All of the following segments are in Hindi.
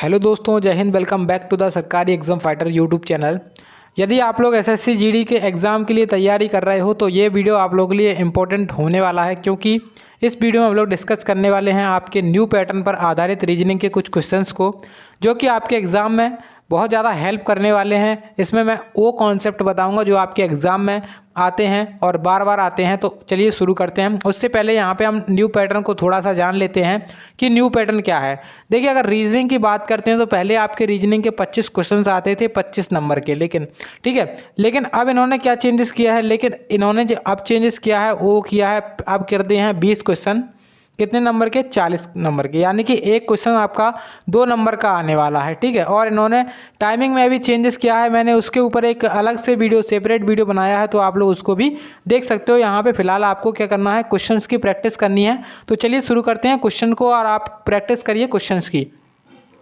हेलो दोस्तों, जय हिंद। Welcome back to the Sarkari exam fighter YouTube channel. यदि आप लोग एसएससी जीडी के एग्ज़ाम के लिए तैयारी कर रहे हो तो ये वीडियो आप लोगों के लिए इम्पोर्टेंट होने वाला है, क्योंकि इस वीडियो में हम लोग डिस्कस करने वाले हैं आपके न्यू पैटर्न पर आधारित रीजनिंग के कुछ क्वेश्चंस को, जो कि आपके एग्ज़ाम में बहुत ज़्यादा हेल्प करने वाले हैं। इसमें मैं वो कॉन्सेप्ट बताऊंगा जो आपके एग्ज़ाम में आते हैं और बार बार आते हैं। तो चलिए शुरू करते हैं। उससे पहले यहाँ पे हम न्यू पैटर्न को थोड़ा सा जान लेते हैं कि न्यू पैटर्न क्या है। देखिए, अगर रीजनिंग की बात करते हैं तो पहले आपके रीजनिंग के 25 क्वेश्चंस आते थे 25 नंबर के, लेकिन ठीक है, लेकिन अब इन्होंने क्या चेंजेस किया है, लेकिन इन्होंने जो अब चेंजेस किया है वो किया है, अब कर दिए हैं 20 क्वेश्चन। कितने नंबर के? 40 नंबर के, यानी कि एक क्वेश्चन आपका 2 नंबर का आने वाला है। ठीक है, और इन्होंने टाइमिंग में भी चेंजेस किया है। मैंने उसके ऊपर एक अलग से वीडियो, सेपरेट वीडियो बनाया है, तो आप लोग उसको भी देख सकते हो। यहाँ पे फिलहाल आपको क्या करना है, क्वेश्चंस की प्रैक्टिस करनी है। तो चलिए शुरू करते हैं क्वेश्चन को, और आप प्रैक्टिस करिए क्वेश्चंस की।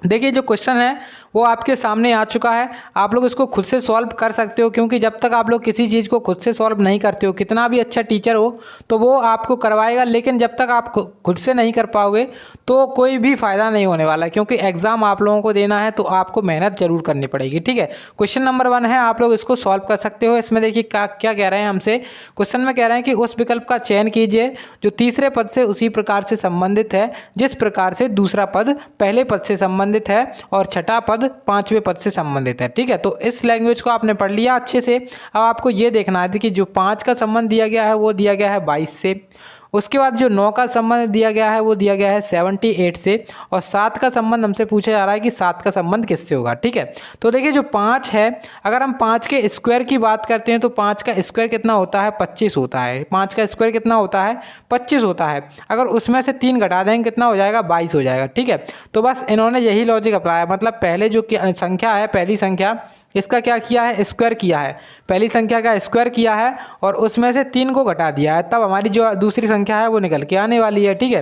देखिए, जो क्वेश्चन है वो आपके सामने आ चुका है। आप लोग इसको खुद से सॉल्व कर सकते हो, क्योंकि जब तक आप लोग किसी चीज़ को खुद से सॉल्व नहीं करते हो, कितना भी अच्छा टीचर हो तो वो आपको करवाएगा, लेकिन जब तक आप खुद से नहीं कर पाओगे तो कोई भी फ़ायदा नहीं होने वाला, क्योंकि एग्ज़ाम आप लोगों को देना है तो आपको मेहनत जरूर करनी पड़ेगी। ठीक है, क्वेश्चन नंबर 1 है, आप लोग इसको सॉल्व कर सकते हो। इसमें देखिए क्या कह रहे हैं हमसे। क्वेश्चन में कह रहे हैं कि उस विकल्प का चयन कीजिए जो तीसरे पद से उसी प्रकार से संबंधित है जिस प्रकार से दूसरा पद पहले पद से संबंधित है और छठा पद 5वें पद से संबंधित है। ठीक है, तो इस लैंग्वेज को आपने पढ़ लिया अच्छे से। अब आपको ये देखना है कि जो 5 का संबंध दिया गया है वो दिया गया है 22 से, उसके बाद जो 9 का संबंध दिया गया है वो दिया गया है 78 से, और 7 का संबंध हमसे पूछा जा रहा है कि 7 का संबंध किससे होगा। ठीक है, तो देखिए जो 5 है, अगर हम 5 के स्क्वायर की बात करते हैं तो 5 का स्क्वायर कितना होता है? 25 होता है। 5 का स्क्वायर कितना होता है? 25 होता है। अगर उसमें से 3 घटा देंगे कितना हो जाएगा? 22 हो जाएगा। ठीक है, तो बस इन्होंने यही लॉजिक अपनाया, मतलब पहले जो संख्या है, पहली संख्या, इसका क्या किया है? स्क्वायर किया है। पहली संख्या का स्क्वायर किया है और उसमें से 3 को घटा दिया है, तब हमारी जो दूसरी संख्या है वो निकल के आने वाली है। ठीक है,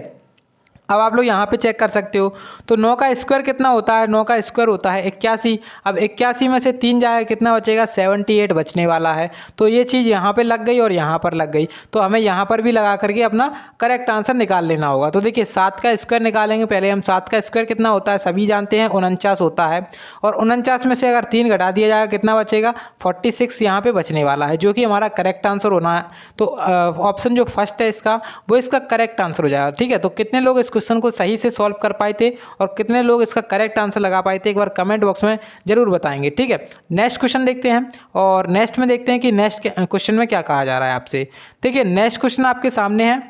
अब आप लोग यहाँ पे चेक कर सकते हो। तो 9 का स्क्वायर कितना होता है? 9 का स्क्वायर होता है 81। अब 81 में से 3 जाएगा, कितना बचेगा? 78 बचने वाला है। तो ये चीज़ यहाँ पे लग गई और यहाँ पर लग गई, तो हमें यहाँ पर भी लगा करके अपना करेक्ट आंसर निकाल लेना होगा। तो देखिए 7 का स्क्वायर निकालेंगे। पहले हम 7 का स्क्वायर कितना होता है सभी जानते हैं, 49 होता है, और 49 में से अगर 3 घटा दिया जाएगा कितना बचेगा? 46 यहाँ पे बचने वाला है, जो कि हमारा करेक्ट आंसर होना है। तो ऑप्शन जो फर्स्ट है इसका, वो इसका करेक्ट आंसर हो जाएगा। ठीक है, तो कितने लोग इस क्वेश्चन को सही से सॉल्व कर पाए थे और कितने लोग इसका करेक्ट आंसर लगा पाए थे, एक बार कमेंट बॉक्स में जरूर बताएंगे। ठीक है, नेक्स्ट क्वेश्चन देखते हैं, और नेक्स्ट में देखते हैं कि नेक्स्ट क्वेश्चन में क्या कहा जा रहा है आपसे। देखिए नेक्स्ट क्वेश्चन आपके सामने है,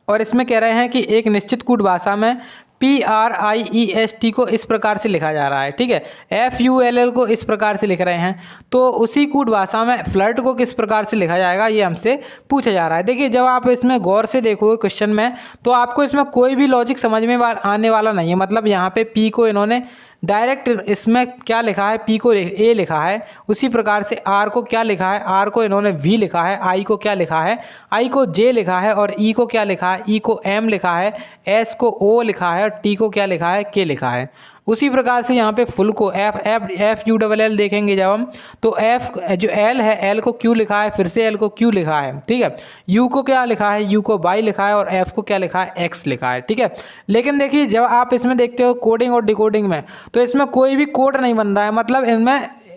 और इसमें कह रहे हैं कि एक निश्चित कूट भाषा में PRIEST को इस प्रकार से लिखा जा रहा है। ठीक है, FULL को इस प्रकार से लिख रहे हैं, तो उसी कूट भाषा में फ्लर्ट को किस प्रकार से लिखा जाएगा, ये हमसे पूछा जा रहा है। देखिए जब आप इसमें गौर से देखोगे क्वेश्चन में, तो आपको इसमें कोई भी लॉजिक समझ में आने वाला नहीं है। मतलब यहाँ पे P को इन्होंने डायरेक्ट, इसमें क्या लिखा है, P को A लिखा है, उसी प्रकार से R को क्या लिखा है, R को इन्होंने V लिखा है, I को क्या लिखा है, I को J लिखा है, और E को क्या लिखा है, E को M लिखा है, S को O लिखा है, और T को क्या लिखा है, K लिखा है। उसी प्रकार से यहाँ पे फुल को FULL देखेंगे जब हम, तो F जो L है, L को Q लिखा है, फिर से L को Q लिखा है। ठीक है, U को क्या लिखा है, U को Y लिखा है, और F को क्या लिखा है, X लिखा है। ठीक है, लेकिन देखिए जब आप इसमें देखते हो कोडिंग और डिकोडिंग में, तो इसमें कोई भी कोड नहीं बन रहा है। मतलब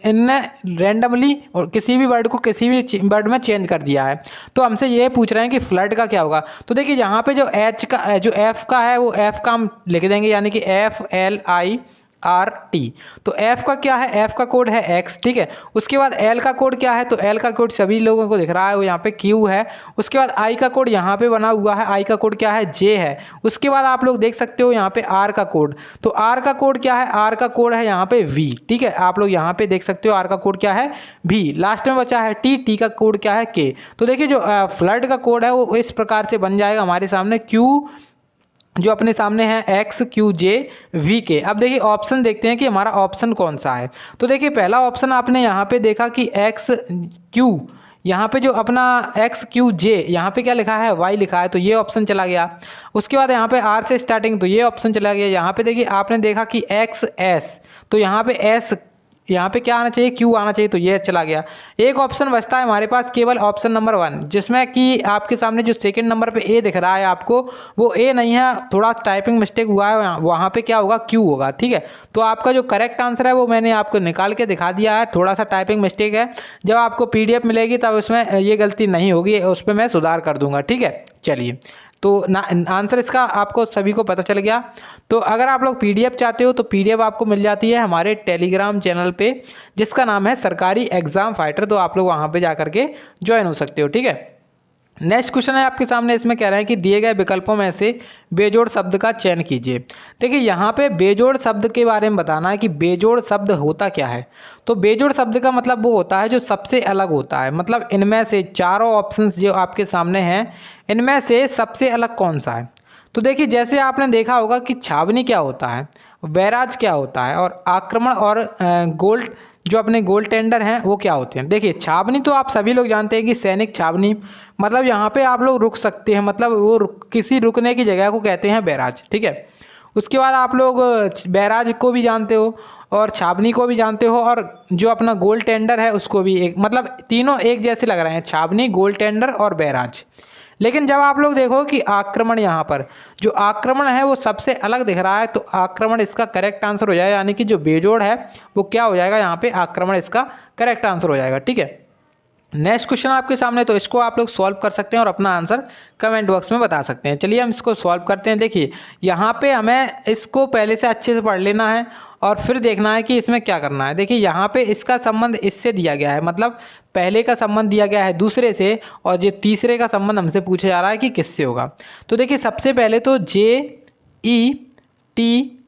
इनने रैंडमली और किसी भी वर्ड को किसी भी वर्ड में चेंज कर दिया है। तो हमसे ये पूछ रहे हैं कि फ्लड का क्या होगा। तो देखिए यहाँ पे जो F का है वो F का हम लिख देंगे, यानी कि FLIRT। तो F का क्या है, F का कोड है X। ठीक है, उसके बाद L का कोड क्या है, तो L का कोड सभी लोगों को दिख रहा है, वो यहाँ पे Q है। उसके बाद I का कोड यहाँ पे बना हुआ है, I का कोड क्या है, J है। उसके बाद आप लोग देख सकते हो यहाँ पे R का कोड, तो R का कोड क्या है, R का कोड है यहाँ पे V। ठीक है, आप लोग यहाँ पे देख सकते हो R का कोड क्या है, V। लास्ट में बचा है T, T का कोड क्या है, K। तो देखिए जो फ्लड का कोड है वो इस प्रकार से बन जाएगा हमारे सामने, Q जो अपने सामने है XQJVK। अब देखिए ऑप्शन देखते हैं कि हमारा ऑप्शन कौन सा है। तो देखिए पहला ऑप्शन आपने यहाँ पे देखा कि XQ, यहाँ पे जो अपना XQJ, यहाँ पे क्या लिखा है, Y लिखा है, तो ये ऑप्शन चला गया। उसके बाद यहाँ पे R से स्टार्टिंग, तो ये ऑप्शन चला गया। यहाँ पे देखिए आपने देखा कि XS, तो यहाँ पे S यहाँ पे क्या आना चाहिए, क्यू आना चाहिए, तो ये चला गया। एक ऑप्शन बचता है हमारे पास केवल ऑप्शन नंबर 1, जिसमें कि आपके सामने जो सेकंड नंबर पे ए दिख रहा है आपको, वो ए नहीं है, थोड़ा टाइपिंग मिस्टेक हुआ है, वहाँ पे क्या होगा, क्यू होगा। ठीक है, तो आपका जो करेक्ट आंसर है वो मैंने आपको निकाल के दिखा दिया है, थोड़ा सा टाइपिंग मिस्टेक है। जब आपको PDF मिलेगी तब उसमें ये गलती नहीं होगी, उस पर मैं सुधार कर दूंगा। ठीक है, चलिए, तो आंसर इसका आपको सभी को पता चल गया। तो अगर आप लोग PDF चाहते हो तो PDF आपको मिल जाती है हमारे टेलीग्राम चैनल पे, जिसका नाम है सरकारी एग्ज़ाम फाइटर। तो आप लोग वहाँ पे जा करके ज्वाइन हो सकते हो। ठीक है, नेक्स्ट क्वेश्चन है आपके सामने, इसमें कह रहा है कि दिए गए विकल्पों में से बेजोड़ शब्द का चयन कीजिए। देखिए यहाँ पे बेजोड़ शब्द के बारे में बताना है कि बेजोड़ शब्द होता क्या है। तो बेजोड़ शब्द का मतलब वो होता है जो सबसे अलग होता है, मतलब इनमें से चारों ऑप्शंस जो आपके सामने हैं, इनमें से सबसे अलग कौन सा है। तो देखिए, जैसे आपने देखा होगा कि छावनी क्या होता है, बैराज क्या होता है, और आक्रमण और गोल्ड जो अपने गोल्ड टेंडर हैं वो क्या होते हैं। देखिए, छावनी तो आप सभी लोग जानते हैं कि सैनिक छावनी, मतलब यहाँ पे आप लोग रुक सकते हैं, मतलब वो किसी रुकने की जगह को कहते हैं बैराज। ठीक है, उसके बाद आप लोग बैराज को भी जानते हो और छावनी को भी जानते हो, और जो अपना गोल्ड टेंडर है उसको भी, एक मतलब तीनों एक जैसे लग रहे हैं, छावनी, गोल्ड टेंडर और बैराज। लेकिन जब आप लोग देखो कि आक्रमण, यहाँ पर जो आक्रमण है वो सबसे अलग दिख रहा है, तो आक्रमण इसका करेक्ट आंसर हो जाएगा, यानी कि जो बेजोड़ है वो क्या हो जाएगा, यहाँ पे आक्रमण इसका करेक्ट आंसर हो जाएगा। ठीक है, नेक्स्ट क्वेश्चन आपके सामने, तो इसको आप लोग सॉल्व कर सकते हैं और अपना आंसर कमेंट बॉक्स में बता सकते हैं। चलिए हम इसको सॉल्व करते हैं। देखिए, यहाँ पे हमें इसको पहले से अच्छे से पढ़ लेना है और फिर देखना है कि इसमें क्या करना है। देखिए, यहाँ पे इसका संबंध इससे दिया गया है, मतलब पहले का संबंध दिया गया है दूसरे से, और ये तीसरे का संबंध हमसे पूछा जा रहा है कि किससे होगा। तो देखिए, सबसे पहले तो JET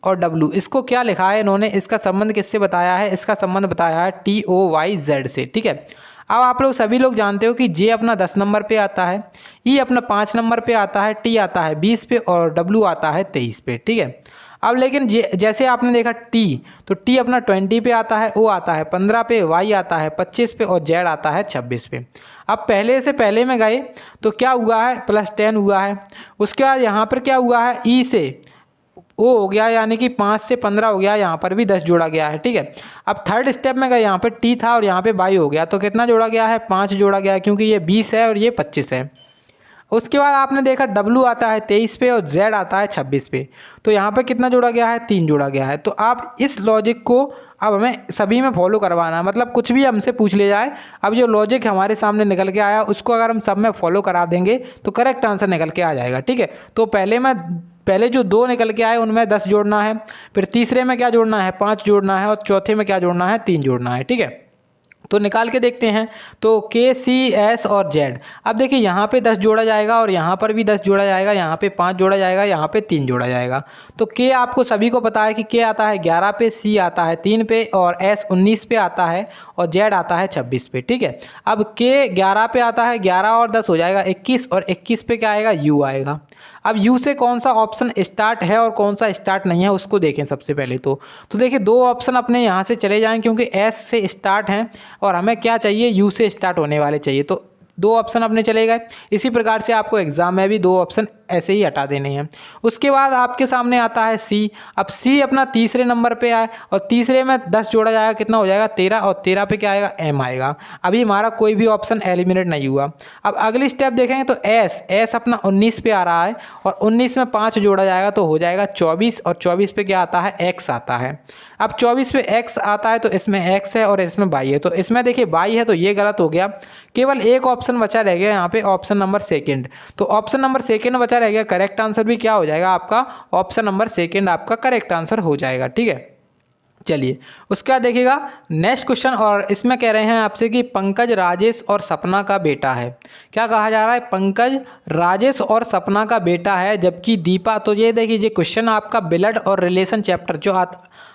और W, इसको क्या लिखा है इन्होंने, इसका संबंध किससे बताया है, इसका संबंध बताया है TOYZ से। ठीक है, अब आप लोग सभी लोग जानते हो कि J अपना 10 नंबर पे आता है, E अपना 5 नंबर पे आता है, T आता है 20 पे और W आता है 23 पे। ठीक है, अब लेकिन जैसे आपने देखा T, तो T अपना 20 पे आता है, O आता है 15 पे, Y आता है 25 पे और Z आता है 26 पे। अब पहले से पहले में गए तो क्या हुआ है, +10 हुआ है। उसके बाद यहाँ पर क्या हुआ है, E से O हो गया, यानी कि 5 से 15 हो गया, यहाँ पर भी 10 जोड़ा गया है। ठीक है, अब थर्ड स्टेप में गए, यहाँ पे T था और यहाँ पे Y हो गया, तो कितना जोड़ा गया है, 5 जोड़ा गया है, क्योंकि ये 20 है और ये 25 है। उसके बाद आपने देखा W आता है 23 पे और Z आता है 26 पे, तो यहाँ पे कितना जोड़ा गया है, 3 जोड़ा गया है। तो आप इस लॉजिक को अब हमें सभी में फॉलो करवाना है, मतलब कुछ भी हमसे पूछ ले जाए, अब जो लॉजिक हमारे सामने निकल के आया उसको अगर हम सब में फॉलो करा देंगे तो करेक्ट आंसर निकल के आ जाएगा। ठीक है, तो पहले जो 2 निकल के आए उनमें 10 जोड़ना है, फिर तीसरे में क्या जोड़ना है, 5 जोड़ना है, और चौथे में क्या जोड़ना है, 3 जोड़ना है। ठीक है, तो निकाल के देखते हैं। तो K, C, S और Z, अब देखिए यहाँ पे 10 जोड़ा जाएगा और यहाँ पर भी 10 जोड़ा जाएगा, यहाँ पे 5 जोड़ा जाएगा, यहाँ पे 3 जोड़ा जाएगा। तो K आपको सभी को पता है कि K आता है 11 पे, C आता है 3 पे और S 19 पे आता है और Z आता है 26 पे। ठीक है, अब K 11 पे आता है, 11 और 10 हो जाएगा 21, और 21 पे क्या आएगा, U आएगा। अब U से कौन सा ऑप्शन स्टार्ट है और कौन सा स्टार्ट नहीं है उसको देखें सबसे पहले। तो देखिए, 2 ऑप्शन अपने यहाँ से चले जाएं, क्योंकि S से स्टार्ट हैं और हमें क्या चाहिए, U से स्टार्ट होने वाले चाहिए, तो 2 ऑप्शन अपने चले गए। इसी प्रकार से आपको एग्जाम में भी 2 ऑप्शन ऐसे ही हटा देने हैं। उसके बाद आपके सामने आता है C, अब C अपना तीसरे नंबर पे आए और तीसरे में 10 जोड़ा जाएगा, कितना हो जाएगा, 13, और 13 पे क्या आएगा, M आएगा। अभी हमारा कोई भी ऑप्शन एलिमिनेट नहीं हुआ। अब अगली स्टेप देखेंगे तो S अपना 19 पे आ रहा है और 19 में 5 जोड़ा जाएगा तो हो जाएगा 24, और 24 पे क्या आता है, X आता है। अब 24 पे X आता है तो इसमें X है और इसमें Y है, तो इसमें देखिए Y है तो ये गलत हो गया। केवल एक ऑप्शन बचा रह गया यहाँ पे, ऑप्शन नंबर सेकंड। तो ऑप्शन नंबर सेकंड बचा रह गया, करेक्ट आंसर भी क्या हो जाएगा आपका, ऑप्शन नंबर सेकंड आपका करेक्ट आंसर हो जाएगा। ठीक है, चलिए उसके बाद देखिएगा नेक्स्ट क्वेश्चन, और इसमें कह रहे हैं आपसे कि पंकज राजेश और सपना का बेटा है। क्या कहा जा रहा है, पंकज राजेश और सपना का बेटा है जबकि दीपा, तो ये देखिए ये क्वेश्चन आपका ब्लड और रिलेशन चैप्टर जो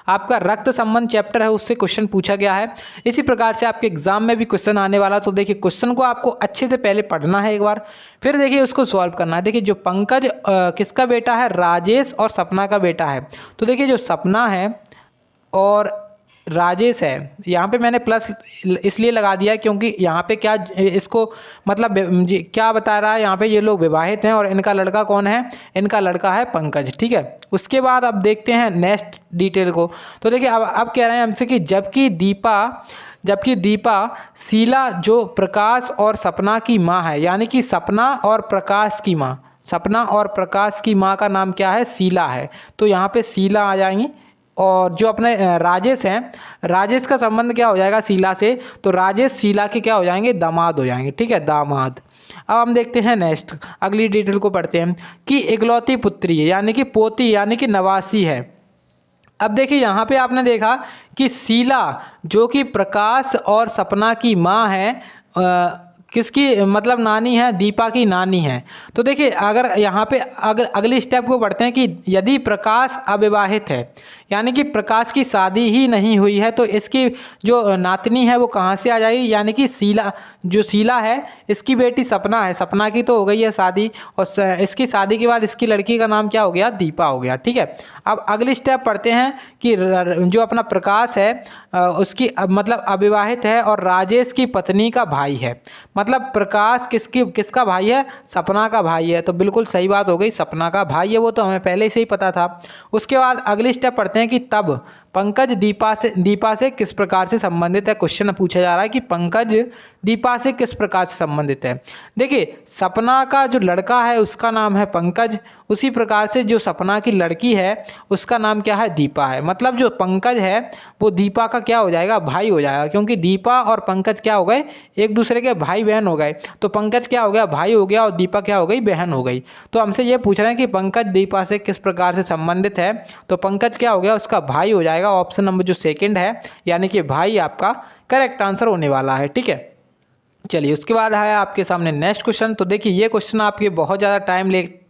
आपका रक्त संबंध चैप्टर है उससे क्वेश्चन पूछा गया है। इसी प्रकार से आपके एग्जाम में भी क्वेश्चन आने वाला, तो देखिए क्वेश्चन को आपको अच्छे से पहले पढ़ना है एक बार, फिर देखिए उसको सॉल्व करना है। देखिए जो पंकज किसका बेटा है, राजेश और सपना का बेटा है। तो देखिए जो सपना है और राजेश है। यहाँ पे मैंने प्लस इसलिए लगा दिया क्योंकि यहाँ पे क्या इसको मतलब क्या बता रहा है, यहाँ पे ये लोग विवाहित हैं और इनका लड़का कौन है, इनका लड़का है पंकज। ठीक है, उसके बाद अब देखते हैं नेक्स्ट डिटेल को। तो देखिए अब कह रहे हैं हमसे कि जबकि दीपा शीला जो प्रकाश और सपना की माँ है, यानी कि सपना और प्रकाश की माँ, सपना और प्रकाश की माँ का नाम क्या है, शीला है। तो यहाँ पे शीला आ जाएंगी। और जो अपने राजेश हैं, राजेश का संबंध क्या हो जाएगा शीला से, तो राजेश शीला के क्या हो जाएंगे, दामाद हो जाएंगे। ठीक है, दामाद। अब हम देखते हैं नेक्स्ट, अगली डिटेल को पढ़ते हैं कि इकलौती पुत्री है, यानी कि पोती, यानी कि नवासी है। अब देखिए यहाँ पे आपने देखा कि शीला जो कि प्रकाश और सपना की माँ है, किसकी मतलब नानी है, दीपा की नानी है। तो देखिए अगर यहाँ पे अगर अगली स्टेप को बढ़ते हैं कि यदि प्रकाश अविवाहित है, यानी कि प्रकाश की शादी ही नहीं हुई है, तो इसकी जो नातनी है वो कहाँ से आ जाएगी, यानी कि शीला, जो शीला है इसकी बेटी सपना है, सपना की तो हो गई है शादी, और इसकी शादी के बाद इसकी लड़की का नाम क्या हो गया, दीपा हो गया। ठीक है, अब अगली स्टेप पढ़ते हैं कि जो अपना प्रकाश है उसकी मतलब अविवाहित है और राजेश की पत्नी का भाई है। मतलब प्रकाश किसका भाई है, सपना का भाई है। तो बिल्कुल सही बात हो गई, सपना का भाई है, वो तो हमें पहले से ही पता था। उसके बाद अगली स्टेप पढ़ते हैं कि तब पंकज दीपा से किस प्रकार से संबंधित है। क्वेश्चन पूछा जा रहा है कि पंकज दीपा से किस प्रकार से संबंधित है। देखिए सपना का जो लड़का है उसका नाम है पंकज, उसी प्रकार से जो सपना की लड़की है उसका नाम क्या है, दीपा है। मतलब जो पंकज है वो दीपा का क्या हो जाएगा, भाई हो जाएगा, क्योंकि दीपा और पंकज क्या हो गए, एक दूसरे के भाई बहन हो गए। तो पंकज क्या हो गया, भाई हो गया, और दीपा क्या हो गई, बहन हो गई। तो हमसे ये पूछ रहे हैं कि पंकज दीपा से किस प्रकार से संबंधित है, तो पंकज क्या हो गया, उसका भाई हो जाएगा। ऑप्शन नंबर जो सेकंड है, यानी कि भाई आपका करेक्ट आंसर होने वाला है। ठीक है, चलिए उसके बाद है आपके सामने नेक्स्ट क्वेश्चन। तो देखिए ये क्वेश्चन आपके बहुत ज़्यादा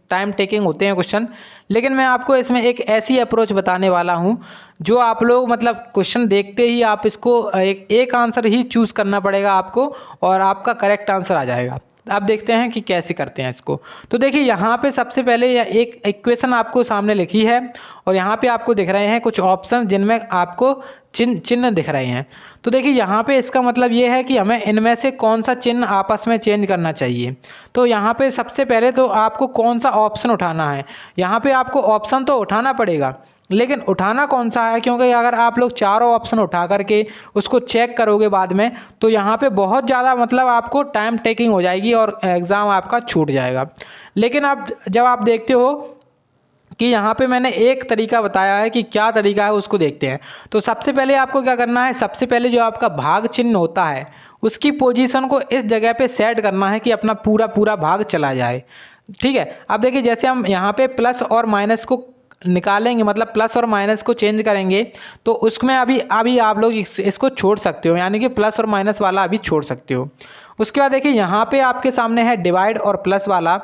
टाइम टेकिंग होते हैं क्वेश्चन, लेकिन मैं आपको इसमें एक ऐसी अप्रोच बताने वाला हूं जो आप लोग मतलब क्वेश्चन देखते ही आप इसको एक आंसर ही चूज़ करना पड़ेगा आपको, और आपका करेक्ट आंसर आ जाएगा। आप देखते हैं कि कैसे करते हैं इसको। तो देखिए यहाँ पे सबसे पहले एक इक्वेशन आपको सामने लिखी है, और यहाँ पे आपको दिख रहे हैं कुछ ऑप्शन जिनमें आपको चिन्ह दिख रहे हैं। तो देखिए यहाँ पे इसका मतलब ये है कि हमें इनमें से कौन सा चिन्ह आपस में चेंज करना चाहिए। तो यहाँ पे सबसे पहले तो आपको कौन सा ऑप्शन उठाना है, यहाँ पे आपको ऑप्शन तो उठाना पड़ेगा, लेकिन उठाना कौन सा है, क्योंकि अगर आप लोग चारों ऑप्शन उठा करके उसको चेक करोगे बाद में, तो यहाँ पे बहुत ज़्यादा मतलब आपको टाइम टेकिंग हो जाएगी और एग्ज़ाम आपका छूट जाएगा। लेकिन आप जब आप देखते हो कि यहाँ पे मैंने एक तरीका बताया है कि क्या तरीका है उसको देखते हैं। तो सबसे पहले आपको क्या करना है, सबसे पहले जो आपका भाग चिन्ह होता है उसकी पोजीशन को इस जगह पे सेट करना है कि अपना पूरा भाग चला जाए। ठीक है, अब देखिए जैसे हम यहाँ पे प्लस और माइनस को निकालेंगे, मतलब प्लस और माइनस को चेंज करेंगे, तो उसमें अभी आप लोग इसको छोड़ सकते हो, यानी कि प्लस और माइनस वाला अभी छोड़ सकते हो। उसके बाद देखिए यहाँ पे आपके सामने है डिवाइड और प्लस वाला,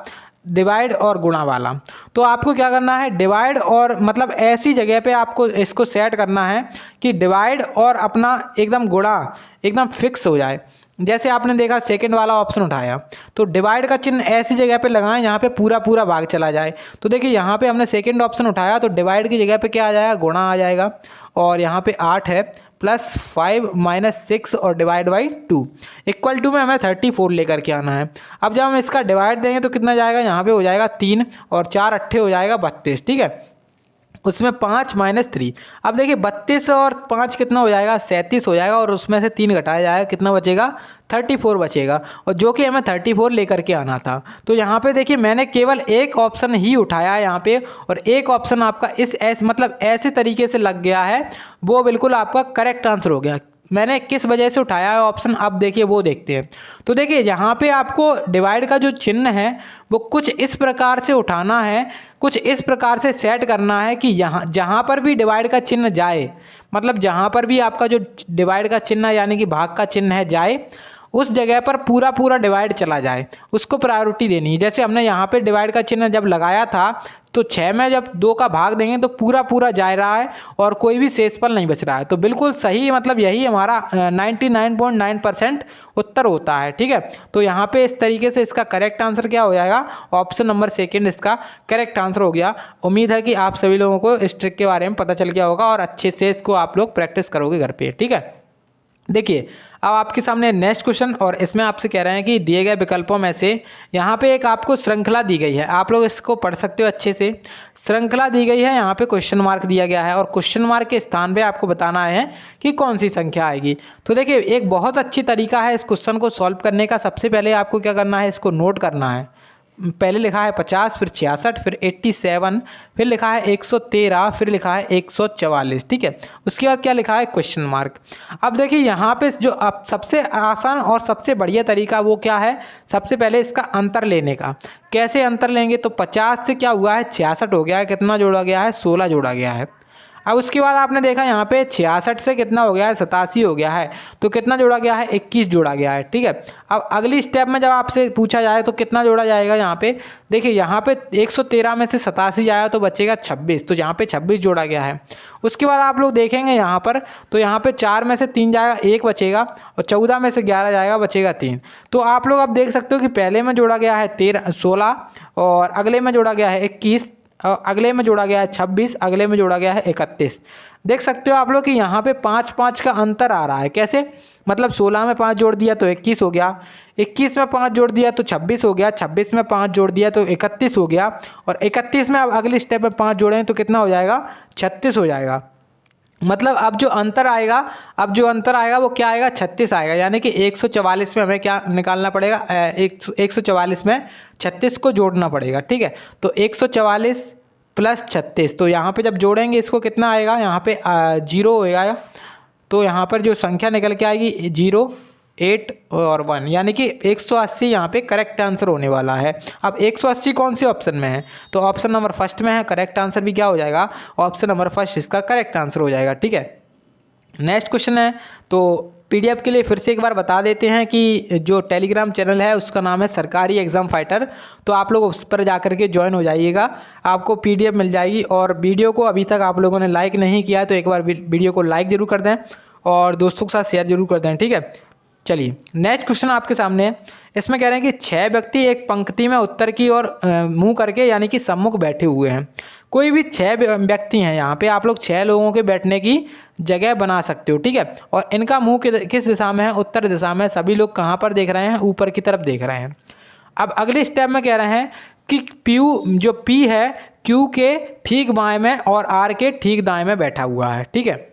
डिवाइड और गुणा वाला। तो आपको क्या करना है, डिवाइड और मतलब ऐसी जगह पे आपको इसको सेट करना है कि डिवाइड और अपना एकदम गुणा एकदम फिक्स हो जाए। जैसे आपने देखा सेकंड वाला ऑप्शन उठाया, तो डिवाइड का चिन्ह ऐसी जगह पे लगाएं जहाँ पे पूरा भाग चला जाए। तो देखिए यहाँ पे हमने सेकंड ऑप्शन उठाया, तो डिवाइड की जगह पे क्या आ जाएगा, गुणा आ जाएगा, और यहाँ पे 8 है प्लस 5 माइनस 6 और डिवाइड बाई 2 इक्वल टू में हमें 34 लेकर के आना है। अब जब हम इसका डिवाइड देंगे तो कितना जाएगा, यहाँ पे हो जाएगा 3 और 4 अट्ठे हो जाएगा 32। ठीक है, उसमें 5 माइनस 3, अब देखिए 32 और 5 कितना हो जाएगा, 37 हो जाएगा, और उसमें से 3 घटाया जाएगा, कितना बचेगा, 34 बचेगा, और जो कि हमें 34 लेकर के आना था। तो यहाँ पे देखिए मैंने केवल एक ऑप्शन ही उठाया है यहाँ पे, और एक ऑप्शन आपका मतलब ऐसे तरीके से लग गया है, वो बिल्कुल आपका करेक्ट आंसर हो गया। मैंने किस वजह से उठाया है ऑप्शन, अब देखिए वो देखते हैं। तो देखिए यहाँ पे आपको डिवाइड का जो चिन्ह है वो कुछ इस प्रकार से उठाना है, कुछ इस प्रकार से सेट करना है कि यहाँ जहाँ पर भी डिवाइड का चिन्ह जाए, मतलब जहाँ पर भी आपका जो डिवाइड का चिन्ह यानी कि भाग का चिन्ह है जाए, उस जगह पर पूरा डिवाइड चला जाए, उसको प्रायोरिटी देनी है। जैसे हमने यहाँ पे डिवाइड का चिन्ह जब लगाया था तो 6 में जब 2 का भाग देंगे तो पूरा पूरा जा रहा है और कोई भी शेषफल नहीं बच रहा है। तो बिल्कुल सही, मतलब यही हमारा 99.9% उत्तर होता है। ठीक है, तो यहाँ पे इस तरीके से इसका करेक्ट आंसर क्या हो जाएगा, ऑप्शन नंबर सेकंड इसका करेक्ट आंसर हो गया। उम्मीद है कि आप सभी लोगों को इस ट्रिक के बारे में पता चल गया होगा और अच्छे से इसको आप लोग प्रैक्टिस करोगे घर पे। ठीक है, देखिए अब आपके सामने नेक्स्ट क्वेश्चन, और इसमें आपसे कह रहे हैं कि दिए गए विकल्पों में से यहाँ पे एक आपको श्रृंखला दी गई है, आप लोग इसको पढ़ सकते हो अच्छे से। श्रृंखला दी गई है, यहाँ पे क्वेश्चन मार्क दिया गया है और क्वेश्चन मार्क के स्थान पे आपको बताना है कि कौन सी संख्या आएगी। तो देखिए एक बहुत अच्छी तरीका है इस क्वेश्चन को सॉल्व करने का। सबसे पहले आपको क्या करना है, इसको नोट करना है। पहले लिखा है 50, फिर 66, फिर 87, फिर लिखा है 113, फिर लिखा है 144। ठीक है, उसके बाद क्या लिखा है, क्वेश्चन मार्क। अब देखिए यहाँ पे जो अब सबसे आसान और सबसे बढ़िया तरीका वो क्या है, सबसे पहले इसका अंतर लेने का। कैसे अंतर लेंगे, तो 50 से क्या हुआ है, 66 हो गया है, कितना जोड़ा गया है, 16 जोड़ा गया है। अब उसके बाद आपने देखा यहाँ पे 66 से कितना हो गया है, 87 हो गया है, तो कितना जोड़ा गया है, 21 जोड़ा गया है। ठीक है, अब अगली स्टेप में जब आपसे पूछा जाए तो कितना जोड़ा जाएगा, यहाँ पे देखिए यहाँ पे 113 में से 87 आया तो बचेगा 26, तो यहाँ पे 26 जोड़ा गया है। उसके बाद आप लोग देखेंगे यहाँ पर, तो यहाँ पे 4 में से 3 जाएगा, 1 बचेगा, और 14 में से 11 जाएगा, बचेगा 3। तो आप लोग अब देख सकते हो कि पहले में जोड़ा गया है 16, और अगले में जोड़ा गया है 21, अगले में जोड़ा गया है 26, अगले में जोड़ा गया है 31। देख सकते हो आप लोग कि यहाँ पे 5-5 का अंतर आ रहा है। कैसे, मतलब 16 में 5 जोड़ दिया तो 21 हो गया, 21 में 5 जोड़ दिया तो 26 हो गया, 26 में 5 जोड़ दिया तो 31 हो गया, और 31 में अब अगले स्टेप में 5 जोड़ें तो कितना हो जाएगा, 36 हो जाएगा। मतलब अब जो अंतर आएगा वो क्या आएगा, 36 आएगा। यानी कि 144 में हमें क्या निकालना पड़ेगा, 144 में 36 को जोड़ना पड़ेगा। ठीक है, तो 144 प्लस 36, तो यहाँ पे जब जोड़ेंगे इसको कितना आएगा, यहाँ पे 0 होएगा, तो यहाँ पर जो संख्या निकल के आएगी 0, 8 और 1, यानी कि 180 यहाँ पे करेक्ट आंसर होने वाला है। अब 180 कौन से ऑप्शन में है, तो ऑप्शन नंबर फर्स्ट में है। करेक्ट आंसर भी क्या हो जाएगा, ऑप्शन नंबर फर्स्ट इसका करेक्ट आंसर हो जाएगा। ठीक है, नेक्स्ट क्वेश्चन है, तो पीडीएफ के लिए फिर से एक बार बता देते हैं कि जो टेलीग्राम चैनल है उसका नाम है सरकारी एग्ज़ाम फाइटर। तो आप लोग उस पर जाकर के ज्वाइन हो जाइएगा, आपको पीडीएफ मिल जाएगी। और वीडियो को अभी तक आप लोगों ने लाइक नहीं किया तो एक बार वीडियो को लाइक ज़रूर कर दें और दोस्तों के साथ शेयर जरूर कर दें। ठीक है, चलिए नेक्स्ट क्वेश्चन आपके सामने है। इसमें कह रहे हैं कि 6 व्यक्ति एक पंक्ति में उत्तर की ओर मुंह करके यानी कि सम्मुख बैठे हुए हैं। कोई भी 6 व्यक्ति हैं, यहाँ पे आप लोग 6 लोगों के बैठने की जगह बना सकते हो। ठीक है, और इनका मुंह किस दिशा में है, उत्तर दिशा में। सभी लोग कहाँ पर देख रहे हैं, ऊपर की तरफ देख रहे हैं। अब अगले स्टेप में कह रहे हैं कि जो पी है क्यू के ठीक बाएं में और आर के ठीक दाएं में बैठा हुआ है। ठीक है,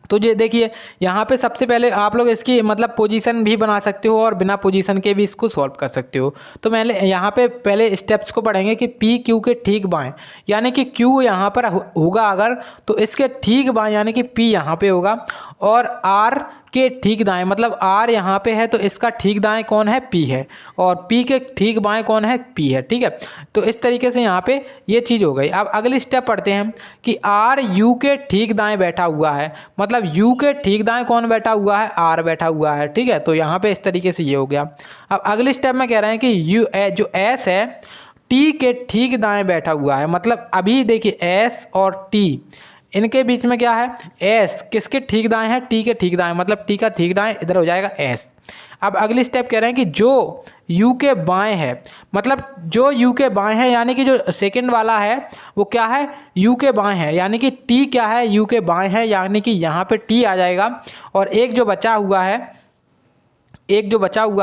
तो ये देखिए यहाँ पे सबसे पहले आप लोग इसकी मतलब पोजीशन भी बना सकते हो और बिना पोजीशन के भी इसको सॉल्व कर सकते हो। तो मैंने यहाँ पे पहले स्टेप्स को पढ़ेंगे कि पी क्यू के ठीक बाएं, यानी कि क्यू यहाँ पर होगा अगर, तो इसके ठीक बाएं यानी कि पी यहाँ पे होगा, और आर के ठीक दाएं मतलब आर यहाँ पे है तो इसका ठीक दाएं कौन है, पी है, और पी के ठीक बाएं कौन है, पी है। ठीक है, तो इस तरीके से यहाँ पे ये चीज़ हो गई। अब अगली स्टेप पढ़ते हैं कि आर यू के ठीक दाएं बैठा हुआ है, मतलब यू के ठीक दाएं कौन बैठा हुआ है, आर बैठा हुआ है। ठीक है, तो यहाँ पे इस तरीके से ये हो गया। अब अगले स्टेप में कह रहे हैं कि यू जो एस है टी के ठीक दाएं बैठा हुआ है, मतलब अभी देखिए एस और टी इनके बीच में क्या है, एस किसके ठीक दाएं है, टी के ठीक दाएं, मतलब टी का ठीक दाएं इधर हो जाएगा एस। अब अगली स्टेप कह रहे हैं कि जो यू के बाएं है, मतलब जो यू के बाएं है यानी कि जो सेकंड वाला है वो क्या है, यू के बाएं है, यानी कि टी क्या है, यू के बाएं है, यानी कि यहाँ पे टी आ जाएगा। और एक जो बचा हुआ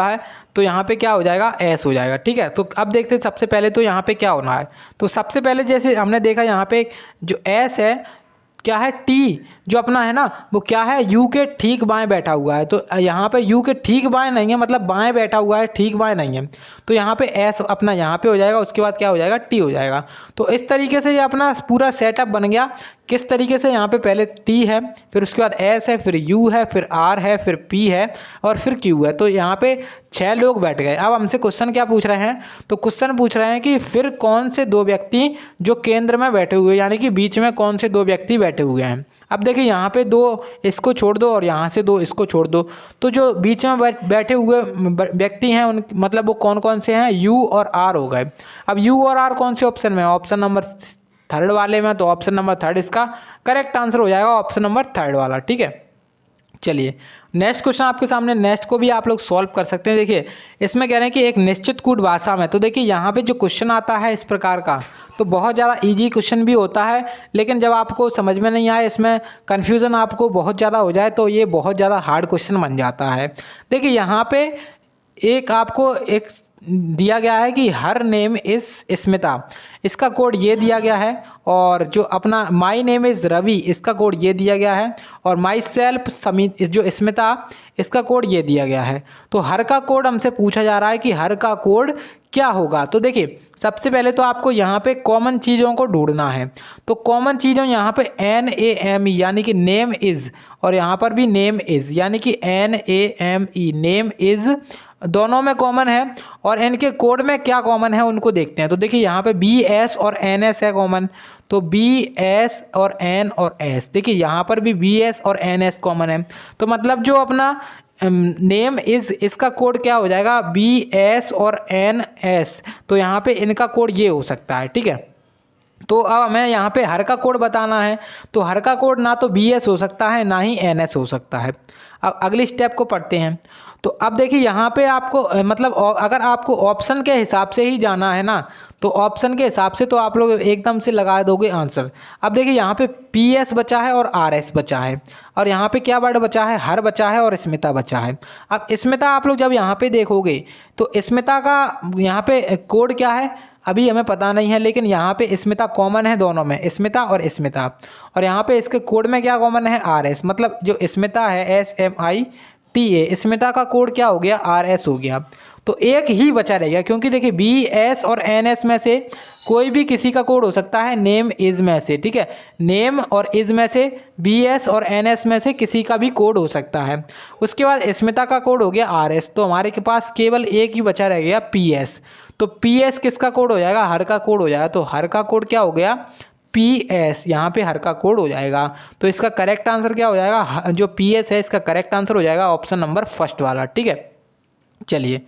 है तो यहाँ पे क्या हो जाएगा, एस हो जाएगा। ठीक है, तो अब देखते हैं सबसे पहले तो यहाँ पे क्या होना है। तो सबसे पहले जैसे हमने देखा यहाँ पे जो एस है क्या है, टी जो अपना है ना वो क्या है, यू के ठीक बाएं बैठा हुआ है। तो यहाँ पे यू के ठीक बाएं नहीं है, मतलब बाएं बैठा हुआ है, ठीक बाएं नहीं है। तो यहाँ पे एस अपना यहाँ पे हो जाएगा, उसके बाद क्या हो जाएगा, टी हो जाएगा। तो इस तरीके से ये अपना पूरा सेटअप बन गया किस तरीके से, यहाँ पे पहले टी है, फिर उसके बाद एस है, फिर यू है, फिर आर है, फिर पी है और फिर क्यू है। तो यहाँ पे 6 लोग बैठ गए। अब हमसे क्वेश्चन क्या पूछ रहे हैं, तो क्वेश्चन पूछ रहे हैं कि फिर कौन से 2 व्यक्ति जो केंद्र में बैठे हुए, यानी कि बीच में कौन से 2 व्यक्ति बैठे हुए हैं। अब देखिए यहाँ पे 2 इसको छोड़ दो और यहाँ से 2 इसको छोड़ दो, तो जो बीच में बैठे हुए व्यक्ति हैं उन मतलब वो कौन कौन से हैं, यू और आर हो गए। अब यू और आर कौन से ऑप्शन में है, ऑप्शन नंबर 3 वाले में, तो ऑप्शन नंबर 3 इसका करेक्ट आंसर हो जाएगा, ऑप्शन नंबर 3 वाला। ठीक है, चलिए नेक्स्ट क्वेश्चन आपके सामने, नेक्स्ट को भी आप लोग सॉल्व कर सकते हैं। देखिए इसमें कह रहे हैं कि एक निश्चित कूट भाषा में, तो देखिए यहाँ पे जो क्वेश्चन आता है इस प्रकार का, तो बहुत ज़्यादा इजी क्वेश्चन भी होता है, लेकिन जब आपको समझ में नहीं आए, इसमें कन्फ्यूज़न आपको बहुत ज़्यादा हो जाए तो ये बहुत ज़्यादा हार्ड क्वेश्चन बन जाता है। देखिए यहाँ पे एक आपको एक दिया गया है कि हर नेम इज़ स्मिता, इसका कोड ये दिया गया है, और जो अपना माई नेम इज़ रवि इसका कोड ये दिया गया है, और माई सेल्फ समित जो स्मिता इसका कोड ये दिया गया है। तो हर का कोड हमसे पूछा जा रहा है कि हर का कोड क्या होगा। तो देखिए सबसे पहले तो आपको यहाँ पे कॉमन चीज़ों को ढूंढना है। तो कॉमन चीज़ों यहाँ पे NAME यानी कि नेम इज़, और यहाँ पर भी नेम इज़ यानी कि NAME नेम इज़, दोनों में कॉमन है। और इनके कोड में क्या कॉमन है उनको देखते हैं। तो देखिए यहाँ पे BS और NS है कॉमन, तो BS और N और S, देखिए यहाँ पर भी BS और NS कॉमन है। तो मतलब जो अपना नेम इज़ इसका कोड क्या हो जाएगा, BS और NS, तो यहाँ पे इनका कोड ये हो सकता है। ठीक है, तो अब हमें यहाँ पे हर का कोड बताना है, तो हर का कोड ना तो BS हो सकता है ना ही NS हो सकता है। अब अगली स्टेप को पढ़ते हैं। तो अब देखिए यहाँ पे आपको मतलब अगर आपको ऑप्शन के हिसाब से ही जाना है ना, तो ऑप्शन के हिसाब से तो आप लोग एकदम से लगा दोगे आंसर। अब देखिए यहाँ पे PS बचा है और RS बचा है, और यहाँ पे क्या वर्ड बचा है, हर बचा है और स्मिता बचा है। अब स्मिता आप लोग जब यहाँ पे देखोगे तो स्मिता का यहाँ पे कोड क्या है अभी हमें पता नहीं है, लेकिन यहाँ पे स्मिता कॉमन है दोनों में, स्मिता और स्मिता। और यहाँ पे इसके कोड में क्या कॉमन है, RS, मतलब जो स्मिता है SMITA, स्मिता का कोड क्या हो गया, RS हो गया। तो एक ही बचा रहेगा, क्योंकि देखिए BS और NS में से कोई भी किसी का कोड हो सकता है नेम इज़ में से। ठीक है, नेम और इज़ में से BS और NS में से किसी का भी कोड हो सकता है। उसके बाद स्मिता का कोड हो गया RS, तो हमारे के पास केवल एक ही बचा रह गया PS। तो PS किसका कोड हो जाएगा, हर का कोड हो जाएगा। तो हर का कोड क्या हो गया, PS, यहाँ पे हर का कोड हो जाएगा। तो इसका करेक्ट आंसर क्या हो जाएगा, जो PS है इसका करेक्ट आंसर हो जाएगा ऑप्शन नंबर 1 वाला। ठीक है, चलिए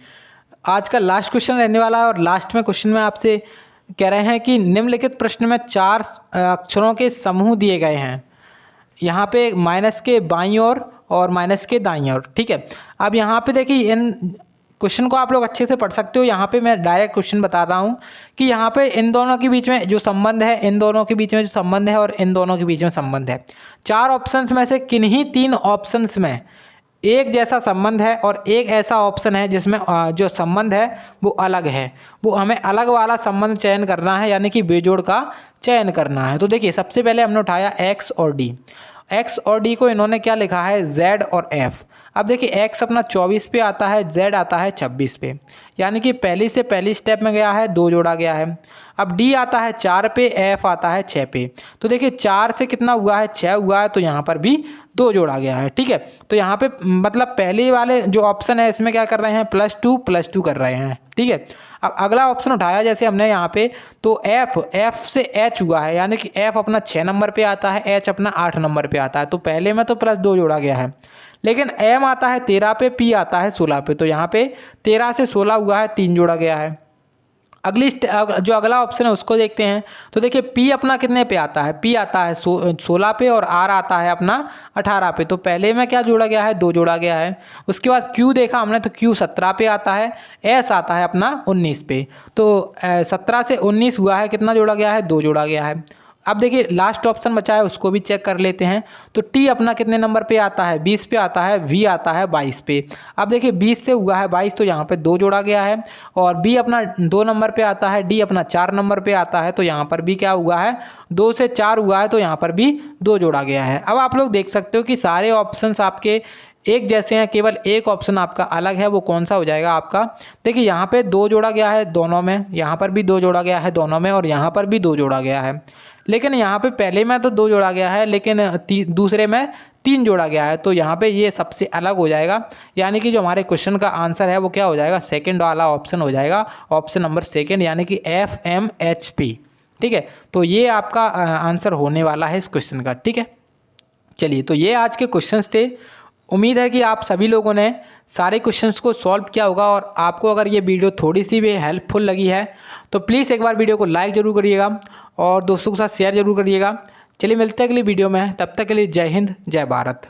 आज का लास्ट क्वेश्चन रहने वाला है, और लास्ट में क्वेश्चन में आपसे कह रहे हैं कि निम्नलिखित प्रश्न में 4 अक्षरों के समूह दिए गए हैं, यहाँ पे माइनस के बाईं ओर और माइनस के दाईं ओर। ठीक है, अब यहाँ पे देखिए इन क्वेश्चन को आप लोग अच्छे से पढ़ सकते हो। यहाँ पे मैं डायरेक्ट क्वेश्चन बताता हूँ कि यहाँ पे इन दोनों के बीच में जो संबंध है, इन दोनों के बीच में जो संबंध है और इन दोनों के बीच में संबंध है। 4 ऑप्शंस में से किन्हीं 3 ऑप्शंस में एक जैसा संबंध है, और एक ऐसा ऑप्शन है जिसमें जो संबंध है वो अलग है। वो हमें अलग वाला संबंध चयन करना है, यानी कि बेजोड़ का चयन करना है। तो देखिए सबसे पहले हमने उठाया X और D। X और D को इन्होंने क्या लिखा है, Z और F। अब देखिए X अपना 24 पे आता है, Z आता है 26 पे, यानी कि पहली से पहली स्टेप में गया है, 2 जोड़ा गया है। अब D आता है 4 पे, F आता है 6 पे। तो देखिए 4 से कितना हुआ है, 6 हुआ है, तो यहाँ पर भी 2 जोड़ा गया है। ठीक है, तो यहाँ पे मतलब पहले वाले जो ऑप्शन है इसमें क्या कर रहे हैं, +2 कर रहे हैं। ठीक है, अब अगला ऑप्शन उठाया जैसे हमने यहाँ पे, तो F से H हुआ है, यानी कि F अपना 6 नंबर पे आता है, H अपना 8 नंबर पे आता है। तो पहले में तो +2 जोड़ा गया है, लेकिन M आता है 13 पे, P आता है 16 पे, तो यहाँ पे 13 से 16 हुआ है, 3 जोड़ा गया है। अगली जो अगला ऑप्शन है उसको देखते हैं। तो देखिए P अपना कितने पे आता है, P आता है 16 पे, और R आता है अपना 18 पे। तो पहले में क्या जोड़ा गया है, 2 जोड़ा गया है। उसके बाद Q देखा हमने, तो Q 17 पे आता है, S आता है अपना 19 पे। तो 17 से 19 हुआ है, कितना जोड़ा गया है, 2 जोड़ा गया है। अब देखिए लास्ट ऑप्शन बचा है, उसको भी चेक कर लेते हैं। तो T अपना कितने नंबर पे आता है, 20 पे आता है, V आता है 22 पे। अब देखिए 20 से हुआ है 22, तो यहाँ पे 2 जोड़ा गया है। और B अपना 2 नंबर पे आता है, D अपना 4 नंबर पे आता है, तो यहाँ पर भी क्या हुआ है, 2 से 4 हुआ है, तो यहाँ पर भी 2 जोड़ा गया है। अब आप लोग देख सकते हो कि सारे ऑप्शंस आपके एक जैसे हैं, केवल एक ऑप्शन आपका अलग है। वो कौन सा हो जाएगा आपका, देखिए यहाँ पे 2 जोड़ा गया है दोनों में, यहाँ पर भी 2 जोड़ा गया है दोनों में, और यहाँ पर भी 2 जोड़ा गया है। लेकिन यहाँ पे पहले में तो 2 जोड़ा गया है, लेकिन दूसरे में 3 जोड़ा गया है, तो यहाँ पे ये सबसे अलग हो जाएगा। यानी कि जो हमारे क्वेश्चन का आंसर है वो क्या हो जाएगा, सेकंड वाला ऑप्शन हो जाएगा, ऑप्शन नंबर सेकंड, यानी कि FMHP। ठीक है, तो ये आपका आंसर होने वाला है इस क्वेश्चन का। ठीक है, चलिए, तो ये आज के क्वेश्चंस थे। उम्मीद है कि आप सभी लोगों ने सारे क्वेश्चंस को सॉल्व किया होगा, और आपको अगर ये वीडियो थोड़ी सी भी हेल्पफुल लगी है तो प्लीज़ एक बार वीडियो को लाइक ज़रूर करिएगा और दोस्तों के साथ शेयर ज़रूर करिएगा। चलिए, मिलते हैं अगली वीडियो में, तब तक के लिए जय हिंद, जय भारत।